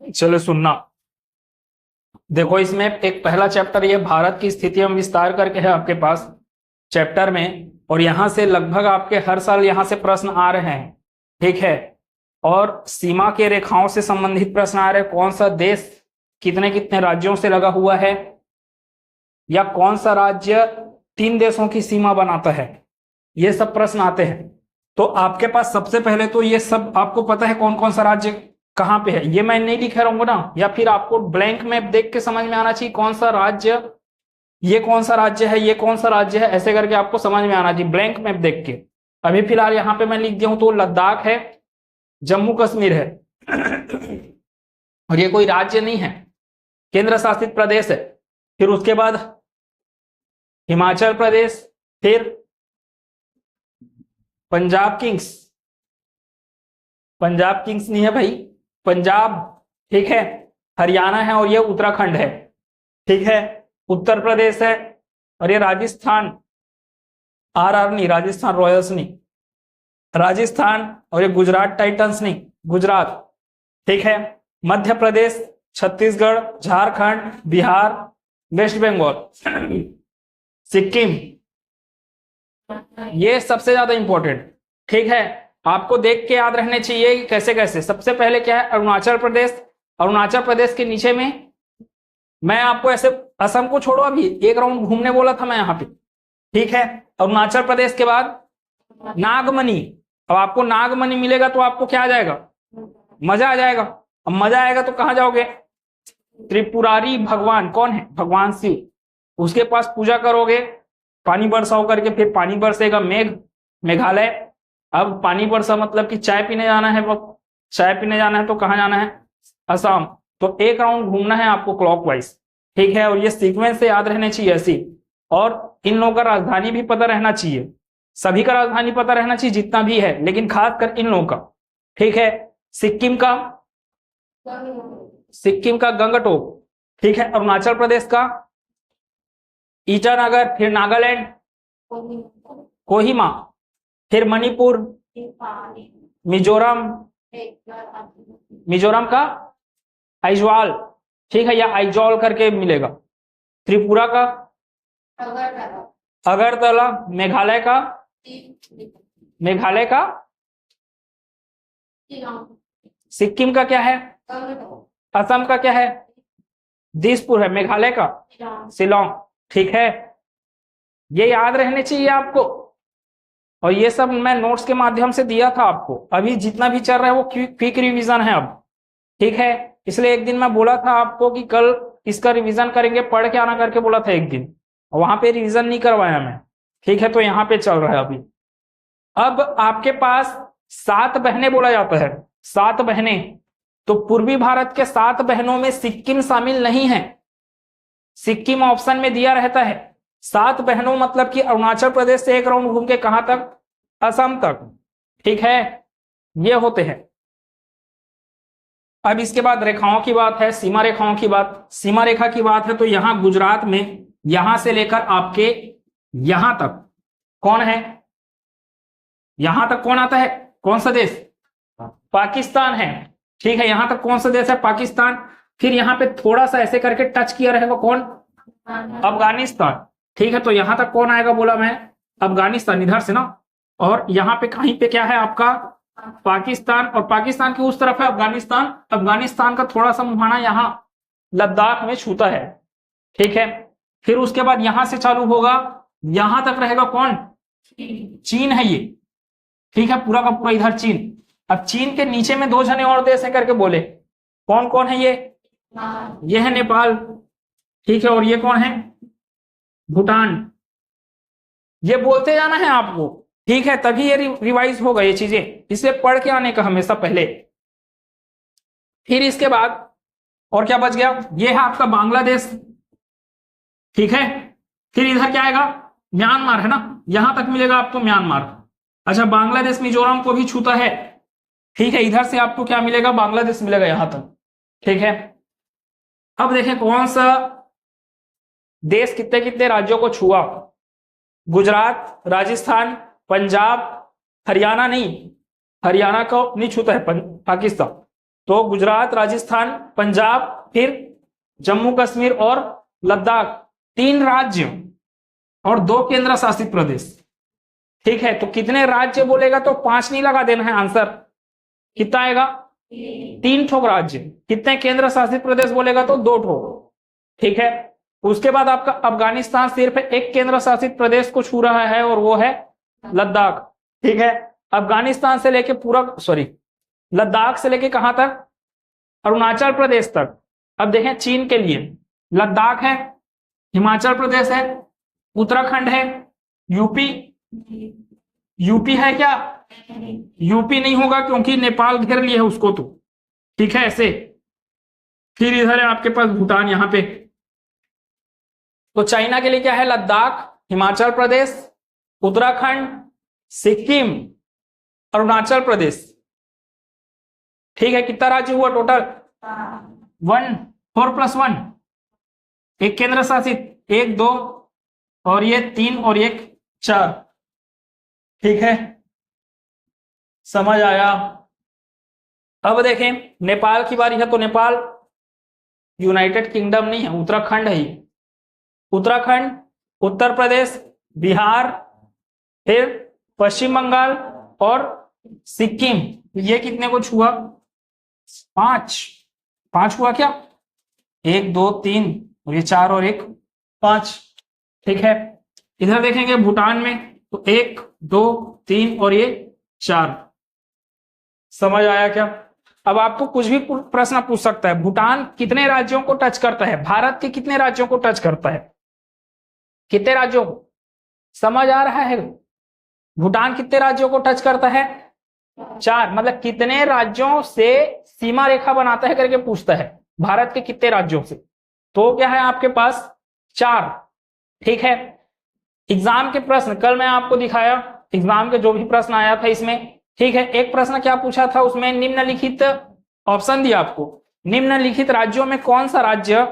चलो सुनना, देखो इसमें एक पहला चैप्टर ये भारत की स्थिति में विस्तार करके है आपके पास चैप्टर में, और यहां से लगभग आपके हर साल यहां से प्रश्न आ रहे हैं, ठीक है। और सीमा के रेखाओं से संबंधित प्रश्न आ रहे हैं, कौन सा देश कितने कितने राज्यों से लगा हुआ है, या कौन सा राज्य 3 देशों की सीमा बनाता है, ये सब प्रश्न आते हैं। तो आपके पास सबसे पहले तो ये सब आपको पता है कौन कौन सा राज्य कहाँ पे है, ये मैं नहीं लिख रहा हूँ ना, या फिर आपको ब्लैंक मैप देख के समझ में आना चाहिए कौन सा राज्य, ये कौन सा राज्य है, ये कौन सा राज्य है, ऐसे करके आपको समझ में आना चाहिए ब्लैंक मैप देख के। अभी फिलहाल यहाँ पे मैं लिख दिया हूं तो लद्दाख है, जम्मू कश्मीर है और ये कोई राज्य नहीं है, केंद्र शासित प्रदेश है। फिर उसके बाद हिमाचल प्रदेश, फिर पंजाब किंग्स, पंजाब किंग्स नहीं है भाई, पंजाब, ठीक है, हरियाणा है और ये उत्तराखंड है, ठीक है, उत्तर प्रदेश है, और ये राजस्थान, आरआर नहीं, राजस्थान रॉयल्स नहीं, राजस्थान, और ये गुजरात टाइटंस नहीं, गुजरात, ठीक है, मध्य प्रदेश, छत्तीसगढ़, झारखंड, बिहार, वेस्ट बंगाल, सिक्किम, ये सबसे ज्यादा इंपॉर्टेंट, ठीक है। आपको देख के याद रहने चाहिए कि कैसे कैसे। सबसे पहले क्या है, अरुणाचल प्रदेश, अरुणाचल प्रदेश के नीचे में मैं आपको ऐसे असम को छोड़ो, अभी एक राउंड घूमने बोला था मैं यहाँ पे, ठीक है। अरुणाचल प्रदेश के बाद नागमणि, अब आपको नागमणि मिलेगा तो आपको क्या आ जाएगा, मजा आ जाएगा। अब मजा आएगा तो कहाँ जाओगे, त्रिपुरारी भगवान कौन है, भगवान शिव, उसके पास पूजा करोगे, पानी बरसाओ करके, फिर पानी बरसेगा, मेघालय। अब पानी बरसा मतलब कि चाय पीने जाना है, चाय पीने जाना है तो कहाँ जाना है, असम। तो एक राउंड घूमना है आपको क्लॉकवाइज, ठीक है, और ये सीक्वेंस से याद रहने चाहिए ऐसी। और इन लोगों का राजधानी भी पता रहना चाहिए, सभी का राजधानी पता रहना चाहिए जितना भी है, लेकिन खासकर इन लोगों का, ठीक है। सिक्किम का गंगटोक, ठीक है। अरुणाचल प्रदेश का ईटानगर, फिर नागालैंड कोहिमा, फिर मणिपुर, मिजोरम का आइजवाल, ठीक है, या आइजॉल करके मिलेगा। त्रिपुरा का अगरतला, मेघालय का सिक्किम का क्या है, असम का क्या है, दिसपुर है, मेघालय का शिलोंग, ठीक है। ये याद रहने चाहिए आपको, और ये सब मैं नोट्स के माध्यम से दिया था आपको। अभी जितना भी चल रहा है वो क्विक रिवीजन है अब, ठीक है। इसलिए एक दिन मैं बोला था आपको कि कल इसका रिवीजन करेंगे, पढ़ के आना करके बोला था एक दिन, वहां पे रिवीजन नहीं करवाया मैं, ठीक है। तो यहाँ पे चल रहा है अभी। अब आपके पास 7 बहनें बोला जाता है, 7 बहनें, तो पूर्वी भारत के 7 बहनों में सिक्किम शामिल नहीं है, सिक्किम ऑप्शन में दिया रहता है। 7 बहनों मतलब कि अरुणाचल प्रदेश से एक राउंड घूम के कहां तक, असम तक, ठीक है, ये होते हैं। अब इसके बाद रेखाओं की बात है, सीमा रेखाओं की बात, सीमा रेखा की बात है तो यहां गुजरात में यहां से लेकर आपके यहां तक कौन है, यहां तक कौन आता है, कौन सा देश, पाकिस्तान है, ठीक है। यहां तक कौन सा देश है, पाकिस्तान। फिर यहां पे थोड़ा सा ऐसे करके टच किया रहेगा कौन, अफगानिस्तान, ठीक है। तो यहां तक कौन आएगा बोला मैं, अफगानिस्तान, इधर से ना, और यहां पे कहीं पे क्या है आपका पाकिस्तान, और पाकिस्तान की उस तरफ है अफगानिस्तान, अफगानिस्तान का थोड़ा सा मुहाना यहां लद्दाख में छूता है, ठीक है। फिर उसके बाद यहां से चालू होगा, यहां तक रहेगा कौन, चीन है ये, ठीक है, पूरा का पूरा इधर चीन। अब चीन के नीचे में 2 जने और देश है करके बोले, कौन कौन है ये है नेपाल, ठीक है, और ये कौन है, भूटान। ये बोलते जाना है आपको, ठीक है, तभी ये रिवाइज होगा ये चीजें, इसे पढ़ के आने का हमेशा पहले। फिर इसके बाद और क्या बच गया, ये है आपका बांग्लादेश, ठीक है। फिर इधर क्या आएगा, म्यांमार है ना, यहां तक मिलेगा आपको म्यांमार। अच्छा, बांग्लादेश मिजोरम को भी छूता है, ठीक है, इधर से आपको क्या मिलेगा, बांग्लादेश मिलेगा यहां तक, ठीक है। अब देखें कौन सा देश कितने कितने राज्यों को छुआ, गुजरात, राजस्थान, पंजाब, हरियाणा नहीं, हरियाणा को नहीं छूता है पाकिस्तान, तो गुजरात, राजस्थान, पंजाब, फिर जम्मू कश्मीर और लद्दाख, 3 राज्य और 2 केंद्र शासित प्रदेश। ठीक है, तो कितने राज्य बोलेगा तो 5 नहीं लगा देना है आंसर। कितना आएगा? 3 ठोक राज्य। कितने केंद्र शासित प्रदेश बोलेगा तो 2 ठोक। ठीक है, उसके बाद आपका अफगानिस्तान सिर्फ एक केंद्र शासित प्रदेश को छू रहा है और वो है लद्दाख। ठीक है, अफगानिस्तान से लेके लद्दाख से लेके कहां तक? अरुणाचल प्रदेश तक। अब देखें चीन के लिए लद्दाख है, हिमाचल प्रदेश है, उत्तराखंड है, यूपी है क्या? यूपी नहीं होगा क्योंकि नेपाल घेर लिया है उसको तो। ठीक है, ऐसे फिर इधर है आपके पास भूटान यहां पे। तो चाइना के लिए क्या है? लद्दाख, हिमाचल प्रदेश, उत्तराखंड, सिक्किम, अरुणाचल प्रदेश। ठीक है, कितना राज्य हुआ टोटल? 4 + 1, एक केंद्र शासित, 1 2 और ये 3 और 1 4। ठीक है, समझ आया? अब देखें नेपाल की बारी है। तो नेपाल यूनाइटेड किंगडम नहीं है, उत्तराखंड है। उत्तराखंड, उत्तर प्रदेश, बिहार, फिर पश्चिम बंगाल और सिक्किम। ये कितने को छुआ? 5 हुआ क्या? 1 2 3 और ये 4 और 1 5। ठीक है, इधर देखेंगे भूटान में तो 1 2 3 और ये 4। समझ आया क्या? अब आपको कुछ भी प्रश्न पूछ सकता है। भूटान कितने राज्यों को टच करता है? भारत के कितने राज्यों को टच करता है? कितने राज्यों को? समझ आ रहा है? भूटान कितने राज्यों को टच करता है? 4। मतलब कितने राज्यों से सीमा रेखा बनाता है करके पूछता है। भारत के कितने राज्यों से? तो क्या है आपके पास? 4। ठीक है, एग्जाम के प्रश्न कल मैं आपको दिखाया, एग्जाम के जो भी प्रश्न आया था इसमें। ठीक है, एक प्रश्न क्या पूछा था उसमें? निम्नलिखित ऑप्शन दिया आपको, निम्नलिखित राज्यों में कौन सा राज्य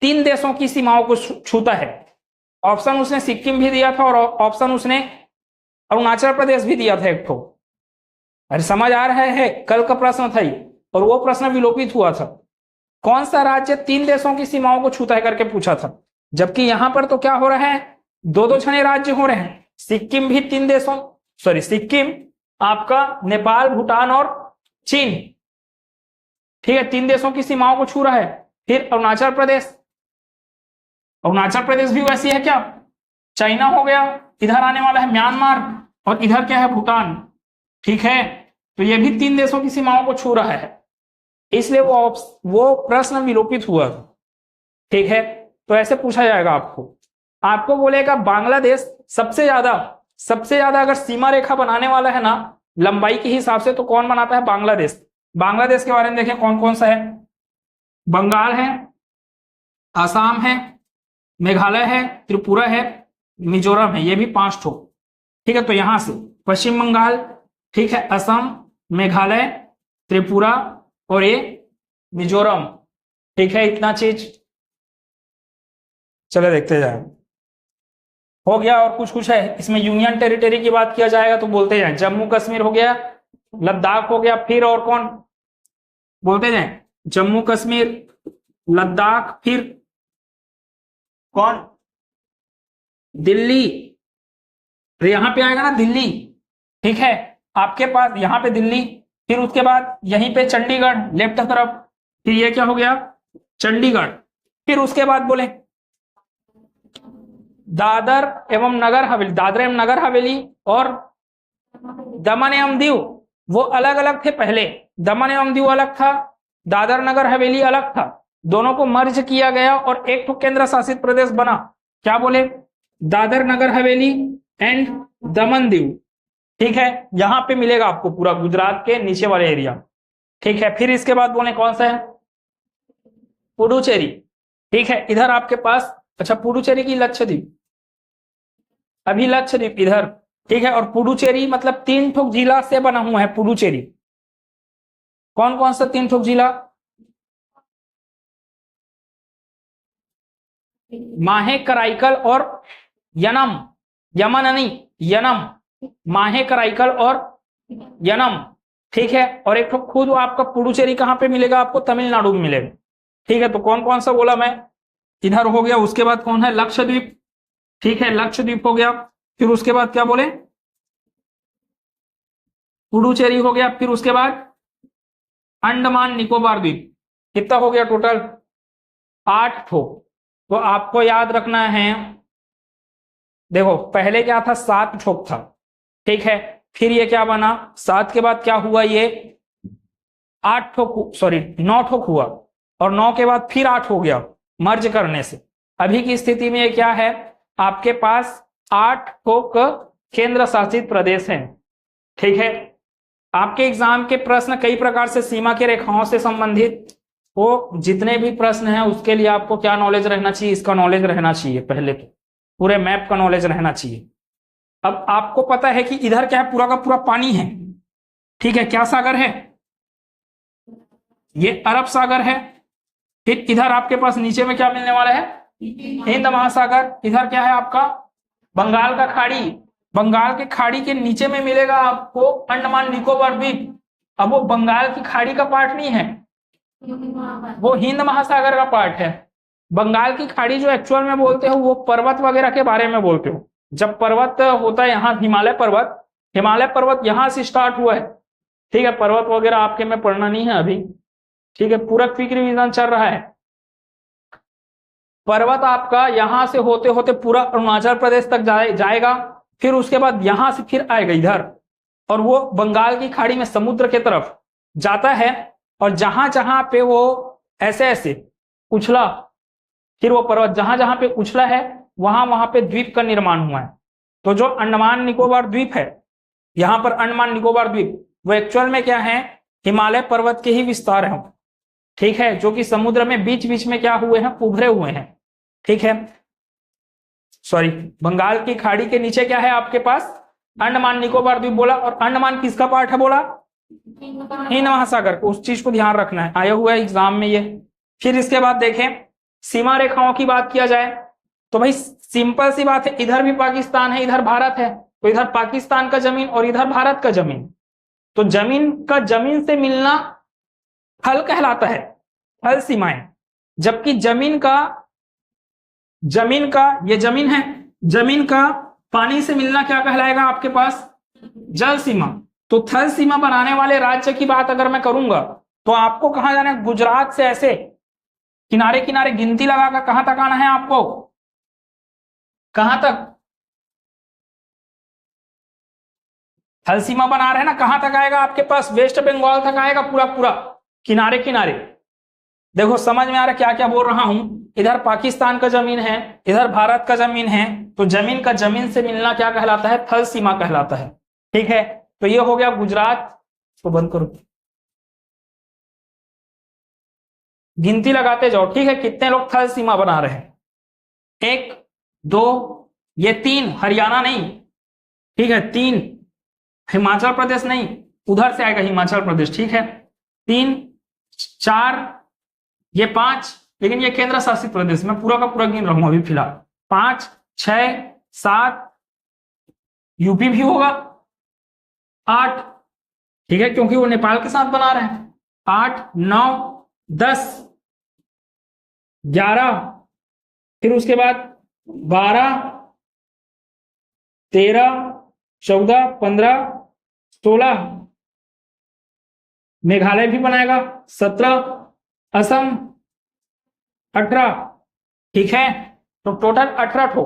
3 देशों की सीमाओं को छूता है? ऑप्शन उसने सिक्किम भी दिया था और ऑप्शन उसने अरुणाचल प्रदेश भी दिया था एक ठो। अरे समझ आ रहा है? कल का प्रश्न था ये और वो प्रश्न विलोपित हुआ था। कौन सा राज्य 3 देशों की सीमाओं को छूता है करके पूछा था। जबकि यहां पर तो क्या हो रहा है? 2 छने राज्य हो रहे हैं। सिक्किम भी 3 देशों, सिक्किम आपका नेपाल, भूटान और चीन। ठीक है, 3 देशों की सीमाओं को छू रहा है। फिर अरुणाचल प्रदेश भी वैसी है क्या? चाइना हो गया, इधर आने वाला है म्यांमार और इधर क्या है? भूटान। ठीक है, तो ये भी 3 देशों की सीमाओं को छू रहा है, इसलिए वो प्रश्न विलोपित हुआ। ठीक है, तो ऐसे पूछा जाएगा आपको बोलेगा बांग्लादेश सबसे ज्यादा अगर सीमा रेखा बनाने वाला है ना लंबाई के हिसाब से, तो कौन बनाता है? बांग्लादेश के बारे में देखें कौन कौन सा है। बंगाल है, आसाम है, मेघालय है, त्रिपुरा है, मिजोरम है। ये भी 5 ठो। ठीक है, तो यहां से पश्चिम बंगाल, ठीक है, असम, मेघालय, त्रिपुरा और ये मिजोरम। ठीक है, इतना चीज चले देखते जाए। हो गया और कुछ है इसमें। यूनियन टेरिटरी की बात किया जाएगा तो बोलते जाए। जम्मू कश्मीर हो गया, लद्दाख हो गया, फिर और कौन? बोलते जाए। जम्मू कश्मीर, लद्दाख, फिर कौन? दिल्ली। तो यहां पे आएगा ना दिल्ली। ठीक है, आपके पास यहां पे दिल्ली, फिर उसके बाद यहीं पे चंडीगढ़ लेफ्ट तरफ, फिर ये क्या हो गया? चंडीगढ़। फिर उसके बाद बोले दादर एवं नगर हवेली और दमन एवं दीव, वो अलग अलग थे पहले। दमन एवं दीव अलग था, दादर नगर हवेली अलग था। दोनों को मर्ज किया गया और एक तो केंद्र शासित प्रदेश बना। क्या बोले? दादर नगर हवेली एंड दमन दीव। ठीक है, यहां पे मिलेगा आपको पूरा गुजरात के नीचे वाले एरिया। ठीक है, फिर इसके बाद बोले कौन सा है? पुडुचेरी। ठीक है, इधर आपके पास, अच्छा पुडुचेरी की लक्षद्वीप, अभी लक्षद्वीप इधर। ठीक है, और पुडुचेरी मतलब 3 ठोक जिला से बना हुआ है पुडुचेरी। कौन कौन सा 3 ठोक जिला? माहे, कराईकल और यनम। माहे, कराईकल और यनम। ठीक है, और एक तो खुद आपका पुडुचेरी कहाँ पे मिलेगा आपको, तमिलनाडु में मिलेगा। ठीक है, तो कौन कौन सा बोला मैं, इधर हो गया, उसके बाद कौन है, लक्षद्वीप। ठीक है, लक्षद्वीप हो गया, फिर उसके बाद क्या बोले, पुडुचेरी हो गया, फिर उसके बाद अंडमान निकोबार द्वीप। कितना हो गया टोटल, 8 ठो। तो आपको याद रखना है, देखो पहले क्या था, 7 ठोक था। ठीक है, फिर ये क्या बना, 7 के बाद क्या हुआ, ये 8 ठोक, सॉरी 9 ठोक हुआ, और 9 के बाद फिर 8 हो गया मर्ज करने से। अभी की स्थिति में ये क्या है, आपके पास 8 ठोक केंद्र शासित प्रदेश हैं। ठीक है, आपके एग्जाम के प्रश्न कई प्रकार से सीमा की रेखाओं से संबंधित, वो जितने भी प्रश्न हैं उसके लिए आपको क्या नॉलेज रहना चाहिए, इसका नॉलेज रहना चाहिए, पहले तो पूरे मैप का नॉलेज रहना चाहिए। अब आपको पता है कि इधर क्या है, पूरा का पूरा पानी है। ठीक है, क्या सागर है, ये अरब सागर है। फिर इधर आपके पास नीचे में क्या मिलने वाला है, हिंद महासागर। इधर क्या है आपका, बंगाल का खाड़ी। बंगाल के खाड़ी के नीचे में मिलेगा आपको अंडमान निकोबार द्वीप। अब वो बंगाल की खाड़ी का पार्ट नहीं है, वो हिंद महासागर का पार्ट है। बंगाल की खाड़ी जो एक्चुअल में बोलते हो वो पर्वत वगैरह के बारे में बोलते हो। जब पर्वत होता है यहाँ, हिमालय पर्वत, हिमालय पर्वत यहां से स्टार्ट हुआ है। ठीक है, पर्वत वगैरह आपके में पढ़ना नहीं है अभी। ठीक है, पूरा क्विक रिवीजन चल रहा है। पर्वत आपका यहां से होते होते पूरा अरुणाचल प्रदेश तक जाएगा, फिर उसके बाद यहां से फिर आएगा इधर, और वो बंगाल की खाड़ी में समुद्र के तरफ जाता है। और जहां जहां पे वो ऐसे ऐसे उछला, फिर वो पर्वत जहां जहां पे उछला है वहां वहां पे द्वीप का निर्माण हुआ है। तो जो अंडमान निकोबार द्वीप है, यहां पर अंडमान निकोबार द्वीप, वो एक्चुअल में क्या है, हिमालय पर्वत के ही विस्तार है। ठीक है, जो कि समुद्र में बीच बीच में क्या हुए हैं, उभरे हुए हैं। ठीक है, सॉरी, बंगाल की खाड़ी के नीचे क्या है आपके पास, अंडमान निकोबार द्वीप बोला, और अंडमान किसका पार्ट है बोला, हिंद महासागर। उस चीज को ध्यान रखना है, आया हुआ है एग्जाम में ये। फिर इसके बाद देखें, सीमा रेखाओं की बात किया जाए तो भाई सिंपल सी बात है, इधर भी पाकिस्तान है, इधर भारत है, तो इधर पाकिस्तान का जमीन और इधर भारत का जमीन, तो जमीन का जमीन से मिलना थल कहलाता है, थल सीमाएं। जबकि जमीन का ये जमीन है, जमीन का पानी से मिलना क्या कहलाएगा आपके पास, जल सीमा। तो थल सीमा बनाने वाले राज्य की बात अगर मैं करूंगा तो आपको कहां जाना है, गुजरात से ऐसे किनारे किनारे गिनती लगाकर कहां तक आना है आपको, कहां तक, थल सीमा बना रहे हैं ना, कहां तक आएगा आपके पास, वेस्ट बंगाल तक आएगा पूरा पूरा किनारे किनारे। देखो समझ में आ रहा क्या क्या बोल रहा हूं, इधर पाकिस्तान का जमीन है, इधर भारत का जमीन है, तो जमीन का जमीन से मिलना क्या कहलाता है, थल सीमा कहलाता है। ठीक है, तो ये हो गया गुजरात। तो बंद करो, गिनती लगाते जाओ। ठीक है, कितने लोग थल सीमा बना रहे हैं, 1 2, ये 3 हरियाणा नहीं, ठीक है, 3 हिमाचल प्रदेश नहीं, उधर से आएगा हिमाचल प्रदेश। ठीक है, 3 4, ये 5, लेकिन ये केंद्र शासित प्रदेश में पूरा का पूरा गिन रहा हूं अभी फिलहाल, 5 6 7, यूपी भी होगा 8, ठीक है, क्योंकि वो नेपाल के साथ बना रहे हैं, 8 9 10 11, फिर उसके बाद 12 13 14 15 16, मेघालय भी बनाएगा 17, असम 18। ठीक है, तो टोटल 18 ठो।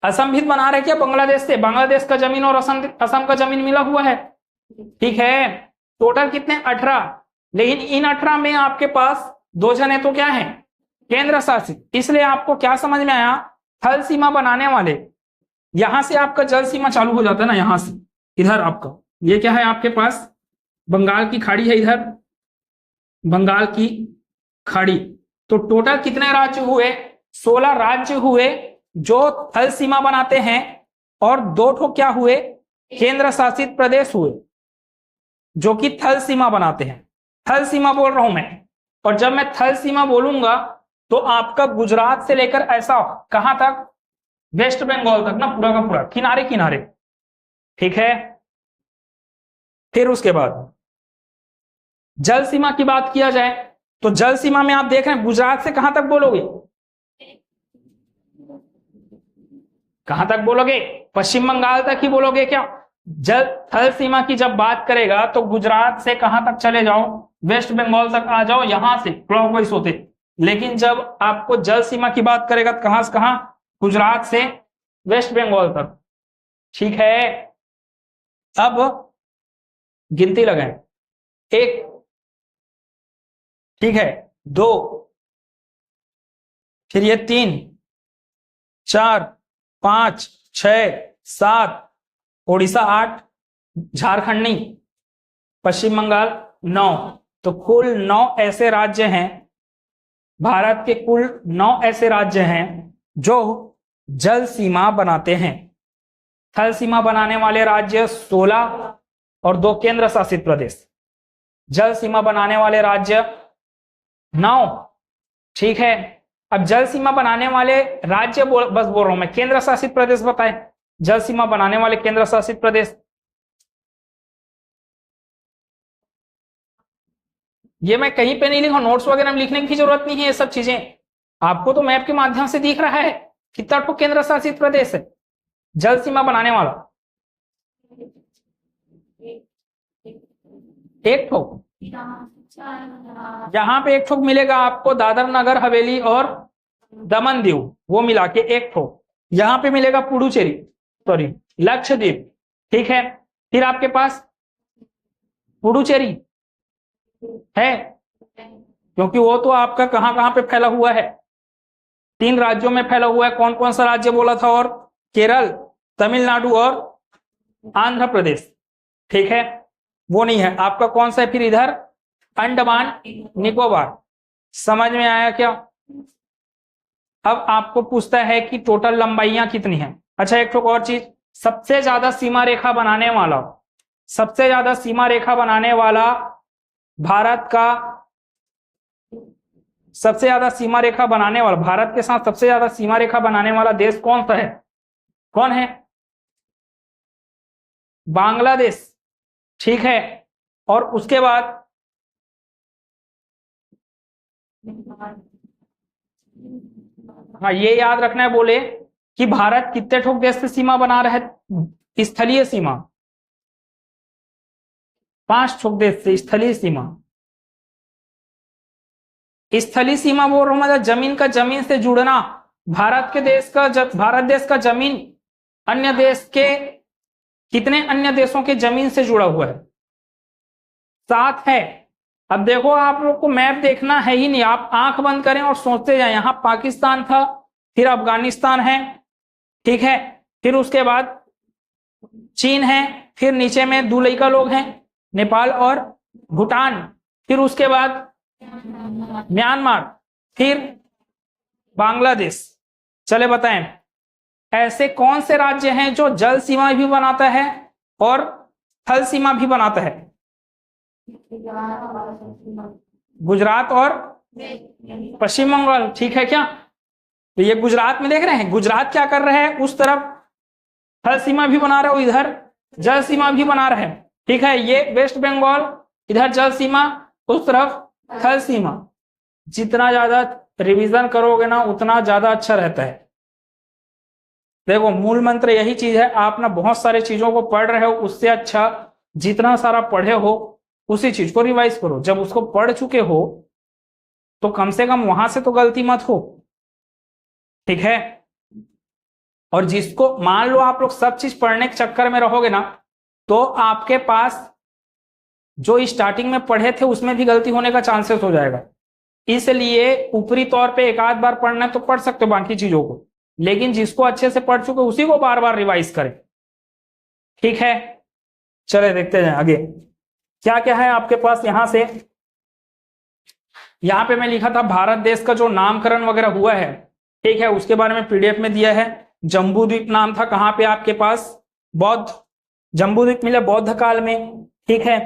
असम भी बना रहे क्या बांग्लादेश से, बांग्लादेश का जमीन और असम का जमीन मिला हुआ है। ठीक है, टोटल कितने, 18। लेकिन इन 18 में आपके पास 2 जने तो क्या है, केंद्र शासित। इसलिए आपको क्या समझ में आया, थल सीमा बनाने वाले, यहां से आपका जल सीमा चालू हो जाता है ना, यहां से इधर आपका ये क्या है आपके पास, बंगाल की खाड़ी है, इधर बंगाल की खाड़ी। तो टोटल कितने राज्य हुए, 16 राज्य हुए जो थल सीमा बनाते हैं, और 2 ठो क्या हुए, केंद्र शासित प्रदेश हुए जो कि थल सीमा बनाते हैं। थल सीमा बोल रहा हूं मैं, और जब मैं थल सीमा बोलूंगा तो आपका गुजरात से लेकर ऐसा कहां तक, वेस्ट बंगाल तक ना, पूरा का पूरा किनारे किनारे। ठीक है, फिर उसके बाद जल सीमा की बात किया जाए तो जल सीमा में आप देख रहे हैं गुजरात से कहां तक बोलोगे, कहां तक बोलोगे, पश्चिम बंगाल तक ही बोलोगे क्या? जल थल सीमा की जब बात करेगा तो गुजरात से कहां तक चले जाओ, वेस्ट बंगाल तक आ जाओ, यहां से क्लॉकवाइज होते। लेकिन जब आपको जल सीमा की बात करेगा तो कहां से कहां, गुजरात से वेस्ट बंगाल तक। ठीक है, अब गिनती लगाएं, 1, ठीक है, 2, फिर ये 3, 4, 5, 6, 7, उड़ीसा 8, झारखंड नहीं, पश्चिम बंगाल 9। तो कुल 9 ऐसे राज्य हैं, भारत के कुल 9 ऐसे राज्य हैं जो जल सीमा बनाते हैं। थल सीमा बनाने वाले राज्य 16 और 2 केंद्र शासित प्रदेश। जल सीमा बनाने वाले राज्य 9। ठीक है, अब जल सीमा बनाने वाले राज्य बस बोल रहा हूं मैं, केंद्र शासित प्रदेश बताएं, जल सीमा बनाने वाले केंद्र शासित प्रदेश। ये मैं कहीं पे नहीं लिखा, नोट्स वगैरह में लिखने की जरूरत नहीं है, ये सब चीजें आपको तो मैप के माध्यम से दिख रहा है कितना ठो केंद्र शासित प्रदेश है जल सीमा बनाने वाला, 1 ठो। यहां पे 1 ठो मिलेगा आपको दादर नगर हवेली और दमन दीव, वो मिला के 1 ठो। यहां पे मिलेगा पुडुचेरी, सॉरी लक्षद्वीप। ठीक है, फिर आपके पास पुडुचेरी है, क्योंकि वो तो आपका कहां कहां पे फैला हुआ है, 3 राज्यों में फैला हुआ है। कौन कौन सा राज्य बोला था? और केरल, तमिलनाडु और आंध्र प्रदेश। ठीक है, वो नहीं है आपका, कौन सा है फिर इधर? अंडमान निकोबार। समझ में आया क्या? अब आपको पूछता है कि टोटल लंबाइयां कितनी हैं। अच्छा, एक और चीज, सबसे ज्यादा सीमा रेखा बनाने वाला, सबसे ज्यादा सीमा रेखा बनाने वाला भारत का, सबसे ज्यादा सीमा रेखा बनाने वाला, भारत के साथ सबसे ज्यादा सीमा रेखा बनाने वाला देश कौन सा है? कौन है? बांग्लादेश। ठीक है, और उसके बाद हाँ, ये याद रखना है, बोले कि भारत कितने ठोक देश से सीमा बना रहा है? स्थलीय सीमा 5 ठोक देश से स्थलीय सीमा। स्थलीय सीमा बोल रहा हूं मतलब जमीन का जमीन से जुड़ना। भारत के देश का भारत देश का जमीन अन्य देश के कितने अन्य देशों के जमीन से जुड़ा हुआ है? 7 है। अब देखो, आप लोग को मैप देखना है ही नहीं, आप आंख बंद करें और सोचते जाए, यहां पाकिस्तान था, फिर अफगानिस्तान है, ठीक है, फिर उसके बाद चीन है, फिर नीचे में दूलइका लोग हैं, नेपाल और भूटान, फिर उसके बाद म्यांमार, फिर बांग्लादेश। चले बताएं, ऐसे कौन से राज्य हैं जो जल सीमा भी बनाता है और थल सीमा भी बनाता है? गुजरात और पश्चिम बंगाल। ठीक है क्या? तो ये गुजरात में देख रहे हैं, गुजरात क्या कर रहे हैं, उस तरफ थल सीमा भी बना रहे हो, इधर जल सीमा भी बना रहे हैं। ठीक है, ये वेस्ट बंगाल, इधर जल सीमा, उस तरफ थल सीमा। जितना ज्यादा रिवीजन करोगे ना उतना ज्यादा अच्छा रहता है। देखो, मूल मंत्र यही चीज है, आप ना बहुत सारे चीजों को पढ़ रहे हो, उससे अच्छा जितना सारा पढ़े हो उसी चीज को रिवाइज करो। जब उसको पढ़ चुके हो तो कम से कम वहां से तो गलती मत हो। ठीक है, और जिसको मान लो आप लोग सब चीज पढ़ने के चक्कर में रहोगे ना, तो आपके पास जो स्टार्टिंग में पढ़े थे उसमें भी गलती होने का चांसेस हो जाएगा। इसलिए ऊपरी तौर पे एक आध बार पढ़ना है तो पढ़ सकते हो बाकी चीजों को, लेकिन जिसको अच्छे से पढ़ चुके उसी को बार बार रिवाइज करें। ठीक है, चले देखते हैं आगे क्या क्या है आपके पास। यहां से यहां पे मैं लिखा था भारत देश का जो नामकरण वगैरह हुआ है, ठीक है, उसके बारे में पीडीएफ में दिया है। जम्बू द्वीप नाम था, कहां पे आपके पास? बौद्ध, जम्बू द्वीप मिला बौद्ध काल में। ठीक है,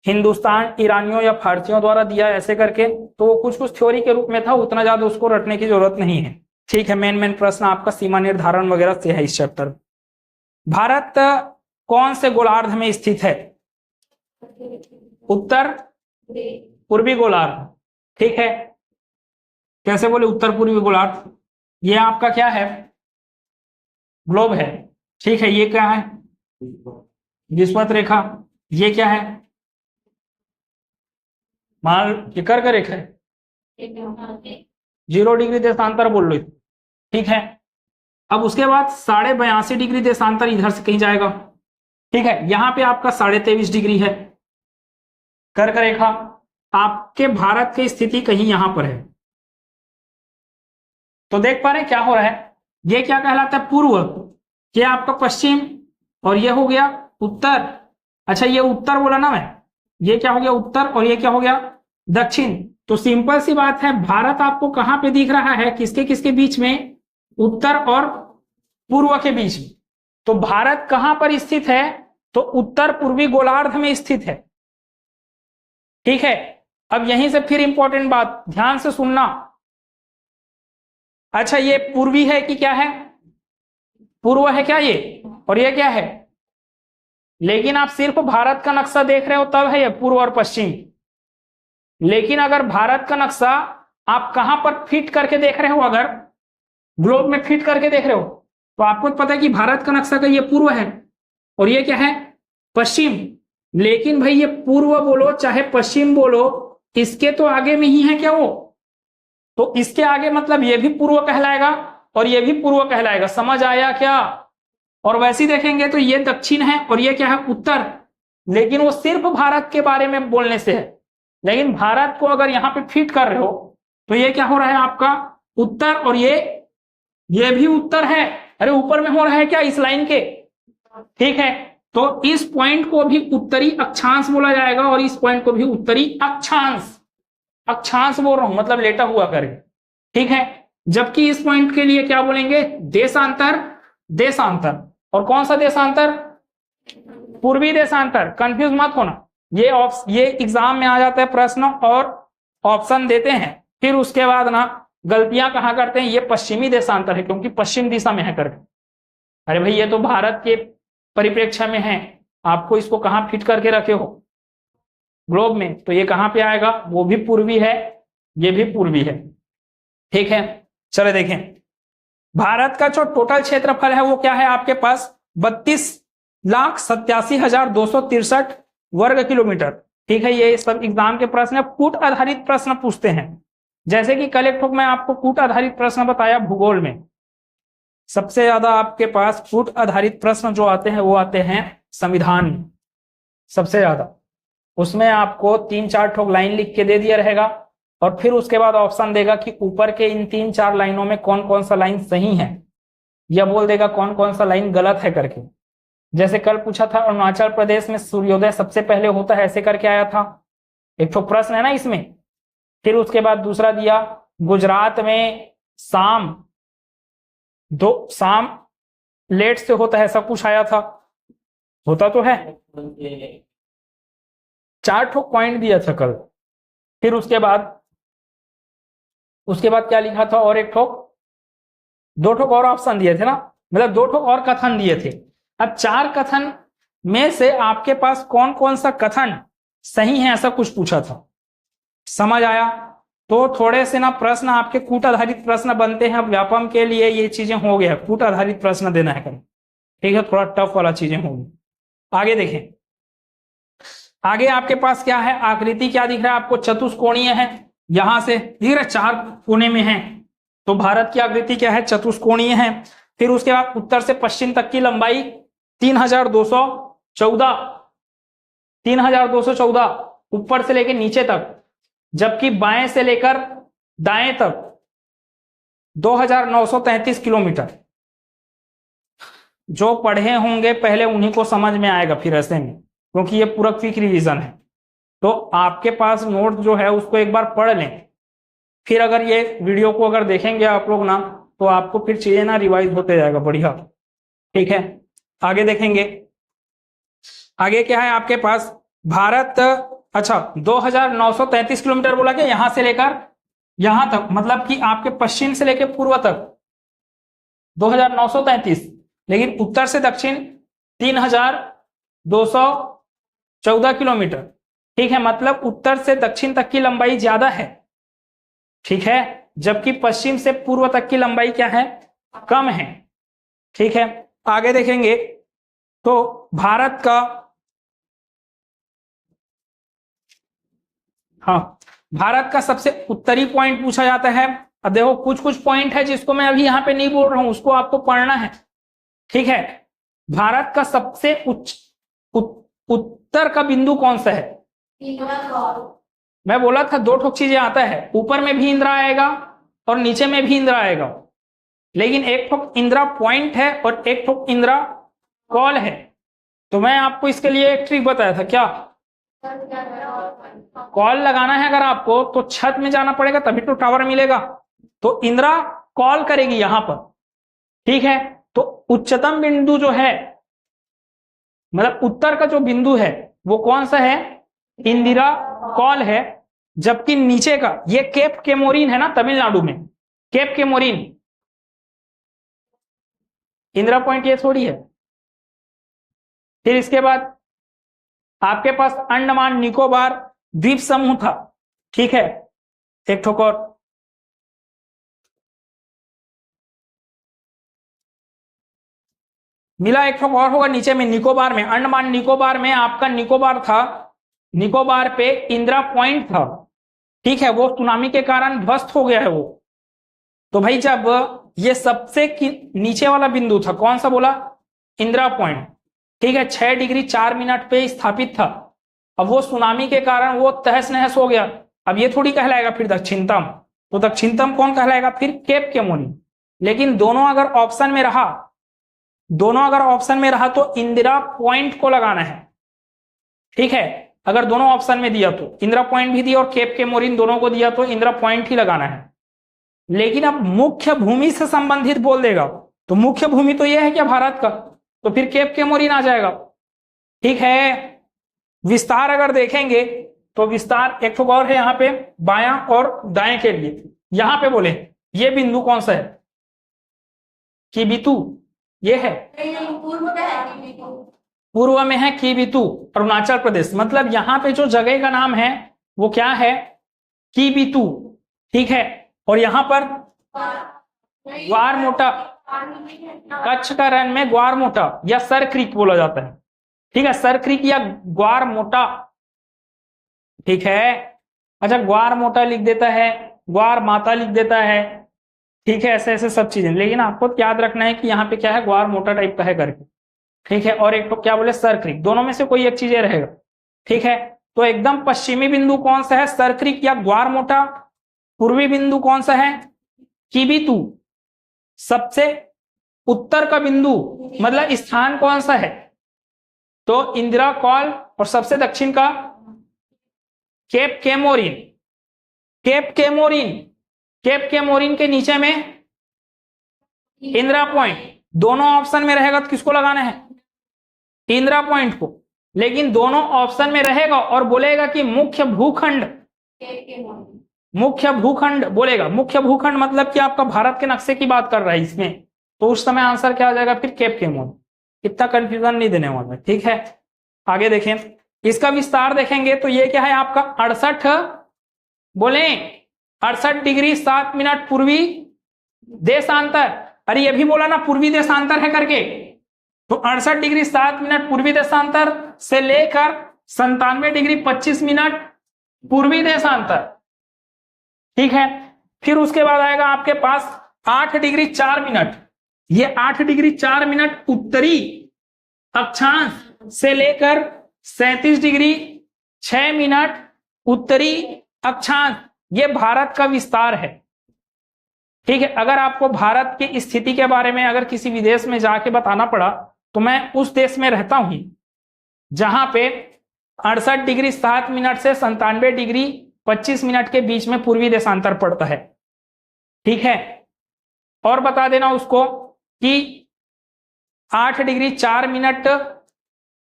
हिंदुस्तान ईरानियों या फारसियों द्वारा दिया ऐसे करके, तो वो कुछ कुछ थ्योरी के रूप में था, उतना ज्यादा उसको रटने की जरूरत नहीं है। ठीक है, मेन प्रश्न आपका सीमा निर्धारण वगैरह से है इस चैप्टर। भारत कौन से गोलार्ध में स्थित है? उत्तर पूर्वी गोलार्ध। ठीक है, कैसे बोले उत्तर पूर्वी गोलार्ध। ये आपका क्या है, ग्लोब है। ठीक है, ये क्या है, विषुवत रेखा। ये क्या है, मान ये कर्क रेखा है, 0 डिग्री देशांतर बोल लो। ठीक है, अब उसके बाद 82.5 डिग्री देशांतर इधर से कहीं जाएगा। ठीक है, यहां पे आपका 23.5 डिग्री है कर्क रेखा। आपके भारत की स्थिति कहीं यहां पर है। तो देख पा रहे हैं क्या हो रहा है, ये क्या कहलाता है, पूर्व, ये आपका पश्चिम, और ये हो गया उत्तर। अच्छा, ये उत्तर बोला ना मैं, ये क्या हो गया उत्तर, और ये क्या हो गया दक्षिण। तो सिंपल सी बात है, भारत आपको कहां पे दिख रहा है, किसके किसके बीच में, उत्तर और पूर्व के बीच में। तो भारत कहां पर स्थित है, तो उत्तर पूर्वी गोलार्ध में स्थित है। ठीक है, अब यहीं से फिर इंपॉर्टेंट बात ध्यान से सुनना। अच्छा, ये पूर्वी है कि क्या है, पूर्व है क्या ये, और ये क्या है। लेकिन आप सिर्फ भारत का नक्शा देख रहे हो तब है ये पूर्व और पश्चिम। लेकिन अगर भारत का नक्शा आप कहां पर फिट करके देख रहे हो, अगर ग्लोब में फिट करके देख रहे हो, तो आपको पता है कि भारत का नक्शा का ये पूर्व है और ये क्या है, पश्चिम। लेकिन भाई ये पूर्व बोलो चाहे पश्चिम बोलो, इसके तो आगे में ही है क्या वो, तो इसके आगे मतलब ये भी पूर्व कहलाएगा और ये भी पूर्व कहलाएगा। समझ आया क्या। और वैसे देखेंगे तो ये दक्षिण है और ये क्या है, उत्तर। लेकिन वो सिर्फ भारत के बारे में बोलने से है। लेकिन भारत को अगर यहां पे फिट कर रहे हो तो ये क्या हो रहा है आपका उत्तर, और ये भी उत्तर है। अरे ऊपर में हो रहा है क्या इस लाइन के। ठीक है, तो इस पॉइंट को भी उत्तरी अक्षांश बोला जाएगा और इस पॉइंट को भी उत्तरी अक्षांश, अक्षांश बोल रहा हूं मतलब लेटा हुआ करके। ठीक है, जबकि इस पॉइंट के लिए क्या बोलेंगे, देशांतर, देशांतर। और कौन सा देशांतर, पूर्वी देशांतर। कंफ्यूज मत होना, ये एग्जाम में आ जाता है प्रश्न और ऑप्शन देते हैं, फिर उसके बाद ना गलतियां कहां करते हैं, ये पश्चिमी देशांतर है क्योंकि पश्चिम दिशा में है करके। अरे भाई ये तो भारत के परिप्रेक्ष्य में है, आपको इसको कहां फिट करके रखे हो ग्लोब में, तो ये कहां पे आएगा, वो भी पूर्वी है, ये भी पूर्वी है। ठीक है, चलो देखें भारत का जो टोटल क्षेत्रफल है वो क्या है आपके पास, 32,87,263 वर्ग किलोमीटर। ठीक है, ये सब एग्जाम के प्रश्न कूट आधारित प्रश्न पूछते हैं। जैसे कि कल एक ठोक मैं आपको कूट आधारित प्रश्न बताया भूगोल में, सबसे ज्यादा आपके पास कूट आधारित प्रश्न जो आते हैं वो आते हैं संविधान में सबसे ज्यादा। उसमें आपको 3-4 ठोक लाइन लिख के दे दिया रहेगा और फिर उसके बाद ऑप्शन देगा कि ऊपर के इन 3-4 लाइनों में कौन कौन सा लाइन सही है, या बोल देगा कौन कौन सा लाइन गलत है करके। जैसे कल पूछा था अरुणाचल प्रदेश में सूर्योदय सबसे पहले होता है, ऐसे करके आया था, एक तो प्रश्न है ना इसमें। फिर उसके बाद दूसरा दिया गुजरात में शाम लेट से होता है, सब कुछ आया था, होता तो है। 4 ठोक पॉइंट दिया था कल। फिर उसके बाद क्या लिखा था, और एक ठोक 2 ठोक और ऑप्शन दिए थे ना, मतलब 2 ठोक और कथन दिए थे। अब 4 कथन में से आपके पास कौन कौन सा कथन सही है, ऐसा कुछ पूछा था। समझ आया। तो थोड़े से ना प्रश्न आपके कूट आधारित प्रश्न बनते हैं। अब व्यापम के लिए ये चीजें हो गया, कूट आधारित प्रश्न देना है। ठीक है, थोड़ा टफ वाला चीजें होंगी। आगे देखें, आगे आपके पास क्या है, आकृति क्या दिख रहा है आपको, चतुष्कोणीय है। यहां से दिख रहा है 4 कोने में है, तो भारत की आकृति क्या है, चतुष्कोणीय है। फिर उसके बाद उत्तर से पश्चिम तक की लंबाई 3,214 ऊपर से लेकर नीचे तक, जबकि बाएं से लेकर दाएं तक 2,933 किलोमीटर। जो पढ़े होंगे पहले उन्हीं को समझ में आएगा फिर ऐसे में, क्योंकि ये पूरा क्विक रिवीजन है। तो आपके पास नोट जो है उसको एक बार पढ़ लें, फिर अगर ये वीडियो को अगर देखेंगे आप लोग ना, तो आपको फिर चीजें ना रिवाइज होते जाएगा बढ़िया। ठीक है, आगे देखेंगे। आगे क्या है आपके पास, भारत, अच्छा 2,933 किलोमीटर बोला क्या, यहां से लेकर यहां तक, मतलब कि आपके पश्चिम से लेकर पूर्व तक 2,933, लेकिन उत्तर से दक्षिण 3,214 किलोमीटर। ठीक है, मतलब उत्तर से दक्षिण तक की लंबाई ज्यादा है, ठीक है, जबकि पश्चिम से पूर्व तक की लंबाई क्या है, कम है। ठीक है, आगे देखेंगे तो भारत का, हाँ, भारत का सबसे उत्तरी पॉइंट पूछा जाता है। अब देखो कुछ कुछ पॉइंट है जिसको मैं अभी यहां पे नहीं बोल रहा हूं, उसको आपको पढ़ना है। ठीक है, भारत का सबसे उत्तर का बिंदु कौन सा है? मैं बोला था दो ठोक चीजें आता है, ऊपर में भी इंदिरा आएगा और नीचे में भी इंदिरा आएगा, लेकिन एक ठोक इंदिरा पॉइंट है और एक ठोक इंदिरा कॉल है। तो मैं आपको इसके लिए एक ट्रिक बताया था, क्या कॉल लगाना है अगर आपको तो छत में जाना पड़ेगा तभी तो टावर मिलेगा। तो इंदिरा कॉल करेगी यहां पर, ठीक है, तो उच्चतम बिंदु जो है, मतलब उत्तर का जो बिंदु है वो कौन सा है? इंदिरा कॉल है। जबकि नीचे का ये केप केमोरिन है ना, तमिलनाडु में केप केमोरिन, इंदिरा पॉइंट ये थोड़ी है। फिर इसके बाद आपके पास अंडमान निकोबार द्वीप समूह था, ठीक है, एक ठोक और, मिला एक ठोक और होगा नीचे में, निकोबार में, अंडमान निकोबार में आपका निकोबार था, निकोबार पे इंदिरा पॉइंट था, ठीक है, वो सुनामी के कारण ध्वस्त हो गया है वो। तो भाई जब ये सबसे नीचे वाला बिंदु था, कौन सा बोला? इंदिरा पॉइंट, ठीक है, 6 डिग्री 4 मिनट पे स्थापित था। अब वो सुनामी के कारण वो तहस नहस हो गया। अब ये थोड़ी कहलाएगा फिर दक्षिणतम, तो दक्षिणतम कौन कहलाएगा? फिर केप केमोरिन। लेकिन दोनों अगर ऑप्शन में रहा, दोनों अगर ऑप्शन में रहा तो इंदिरा पॉइंट को लगाना है, ठीक है, अगर दोनों ऑप्शन में दिया तो इंदिरा पॉइंट भी दिया और केप केमोरिन दोनों को दिया तो इंदिरा पॉइंट ही लगाना है। लेकिन अब मुख्य भूमि से संबंधित बोल देगा तो मुख्य भूमि तो यह है क्या भारत का, तो फिर केप केमोरिन आ जाएगा। ठीक है, विस्तार अगर देखेंगे तो विस्तार एक ठोक और है यहाँ पे बायां और दाएं के लिए। यहां पे बोले ये बिंदु कौन सा है? किबितु, ये है पूर्व में है किबितु, अरुणाचल प्रदेश। मतलब यहाँ पे जो जगह का नाम है वो क्या है? किबितु, ठीक है। और यहाँ पर ग्वार मोटा, कच्छ का रन में ग्वार मोटा या सर क्रीक बोला जाता है, ठीक है, सर क्रीक या ग्वार मोटा, ठीक है। अच्छा, ग्वार मोटा लिख देता है, ग्वार माता लिख देता है, ठीक है, ऐसे ऐसे सब चीजें। लेकिन आपको याद रखना है कि यहाँ पे क्या है, ग्वार मोटा टाइप का है करके, ठीक है। और एक तो क्या बोले, सर क्रीक, दोनों में से कोई एक चीज रहेगा, ठीक है। तो एकदम पश्चिमी बिंदु कौन सा है? सर क्रीक या ग्वार मोटा। पूर्वी बिंदु कौन सा है? किबितु। सबसे उत्तर का बिंदु मतलब स्थान कौन सा है? तो इंदिरा कॉल। और सबसे दक्षिण का cap Comorin, cap Comorin, cap Comorin के नीचे में इंदिरा पॉइंट। दोनों ऑप्शन में रहेगा तो किसको लगाना है? इंदिरा पॉइंट को। लेकिन दोनों ऑप्शन में रहेगा और बोलेगा कि मुख्य भूखंड, मुख्य भूखंड बोलेगा। मुख्य भूखंड मतलब कि आपका भारत के नक्शे की बात कर रहा है इसमें, तो उस समय आंसर क्या आ जाएगा फिर? Cap Comorin. इतना कंफ्यूजन नहीं देने वाला, ठीक है। आगे देखें, इसका विस्तार देखेंगे तो ये क्या है आपका 68, बोले 68 डिग्री 7 मिनट पूर्वी देशांतर। अरे ये भी बोला ना पूर्वी देशांतर है करके, तो 68 डिग्री 7 मिनट पूर्वी देशांतर से लेकर 97 डिग्री 25 मिनट पूर्वी देशांतर, ठीक है। फिर उसके बाद आएगा आपके पास 8 डिग्री 4 मिनट। ये 8 डिग्री 4 मिनट उत्तरी अक्षांश से लेकर 37 डिग्री 6 मिनट उत्तरी अक्षांश, ये भारत का विस्तार है, ठीक है। अगर आपको भारत की स्थिति के बारे में अगर किसी विदेश में जाके बताना पड़ा तो मैं उस देश में रहता हूं जहां पे 68 डिग्री 7 मिनट से 97 डिग्री 25 मिनट के बीच में पूर्वी देशांतर पड़ता है, ठीक है। और बता देना उसको कि 8 डिग्री 4 मिनट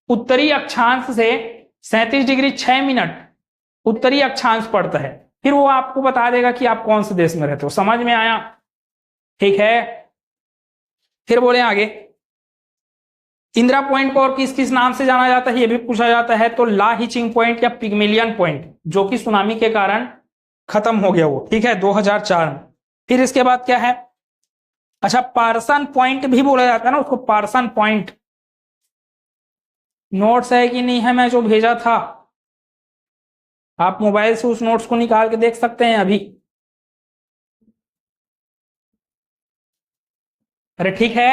उत्तरी अक्षांश से 37 डिग्री 6 मिनट उत्तरी अक्षांश पड़ता है। फिर वो आपको बता देगा कि आप कौन से देश में रहते हो। समझ में आया? ठीक है। फिर बोले आगे, इंदिरा पॉइंट को और किस किस नाम से जाना जाता है ये भी पूछा जाता है। तो ला हिचिंग पॉइंट या पिग्मेलियन पॉइंट, जो कि सुनामी के कारण खत्म हो गया वो, ठीक है, 2004 में। फिर इसके बाद क्या है, अच्छा पार्सन पॉइंट भी बोला जाता है ना उसको, पार्सन पॉइंट। नोट्स है कि नहीं है मैं जो भेजा था, आप मोबाइल से उस नोट्स को निकाल के देख सकते हैं अभी। अरे ठीक है,